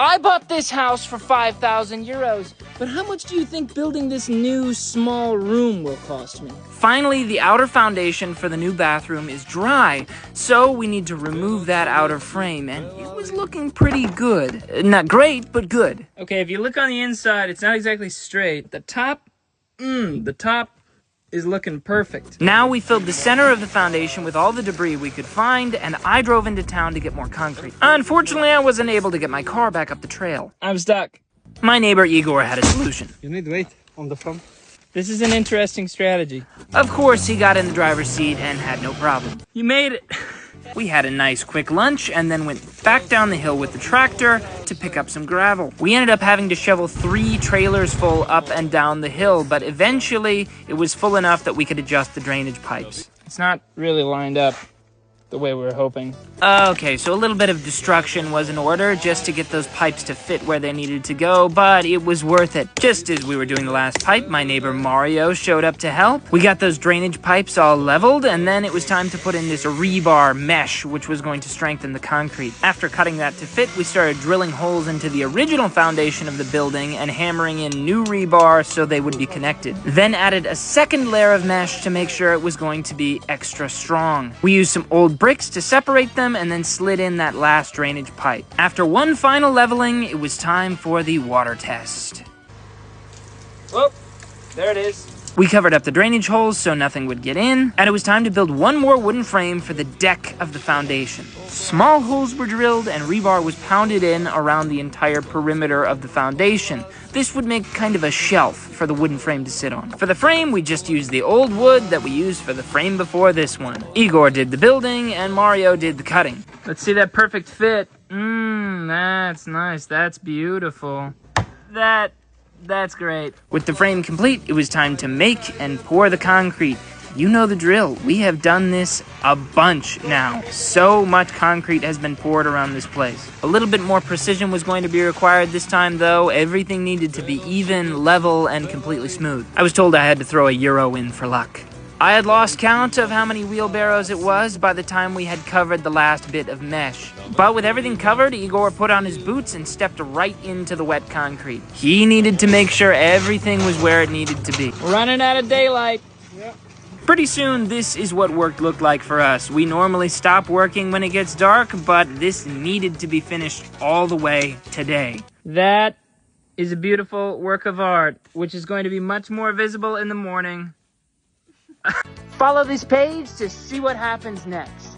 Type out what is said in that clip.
I bought this house for 5,000 euros, but how much do you think building this new small room will cost me? Finally, the outer foundation for the new bathroom is dry, so we need to remove that outer frame, and it was looking pretty good. Not great, but good. Okay, if you look on the inside, it's not exactly straight. The top is looking perfect. Now we filled the center of the foundation with all the debris we could find, and I drove into town to get more concrete. Unfortunately, I wasn't able to get my car back up the trail. I'm stuck. My neighbor Igor had a solution. You need weight on the front. This is an interesting strategy. Of course, he got in the driver's seat and had no problem. You made it. We had a nice quick lunch and then went back down the hill with the tractor to pick up some gravel. We ended up having to shovel 3 trailers full up and down the hill, but eventually it was full enough that we could adjust the drainage pipes. It's not really lined up the way we were hoping. Okay, so a little bit of destruction was in order just to get those pipes to fit where they needed to go, but it was worth it. Just as we were doing the last pipe, my neighbor Mario showed up to help. We got those drainage pipes all leveled, and then it was time to put in this rebar mesh, which was going to strengthen the concrete. After cutting that to fit, we started drilling holes into the original foundation of the building and hammering in new rebar so they would be connected. Then added a second layer of mesh to make sure it was going to be extra strong. We used some old bricks to separate them and then slid in that last drainage pipe. After one final leveling, it was time for the water test. Whoa, there it is. We covered up the drainage holes so nothing would get in, and it was time to build one more wooden frame for the deck of the foundation. Small holes were drilled and rebar was pounded in around the entire perimeter of the foundation. This would make kind of a shelf for the wooden frame to sit on. For the frame, we just used the old wood that we used for the frame before this one. Igor did the building and Mario did the cutting. Let's see that perfect fit. That's nice. That's beautiful. That's great. With the frame complete, it was time to make and pour the concrete. You know the drill. We have done this a bunch now. So much concrete has been poured around this place. A little bit more precision was going to be required this time, though. Everything needed to be even, level, and completely smooth. I was told I had to throw a euro in for luck. I had lost count of how many wheelbarrows it was by the time we had covered the last bit of mesh. But with everything covered, Igor put on his boots and stepped right into the wet concrete. He needed to make sure everything was where it needed to be. We're running out of daylight. Yep. Pretty soon, this is what work looked like for us. We normally stop working when it gets dark, but this needed to be finished all the way today. That is a beautiful work of art, which is going to be much more visible in the morning. Follow this page to see what happens next.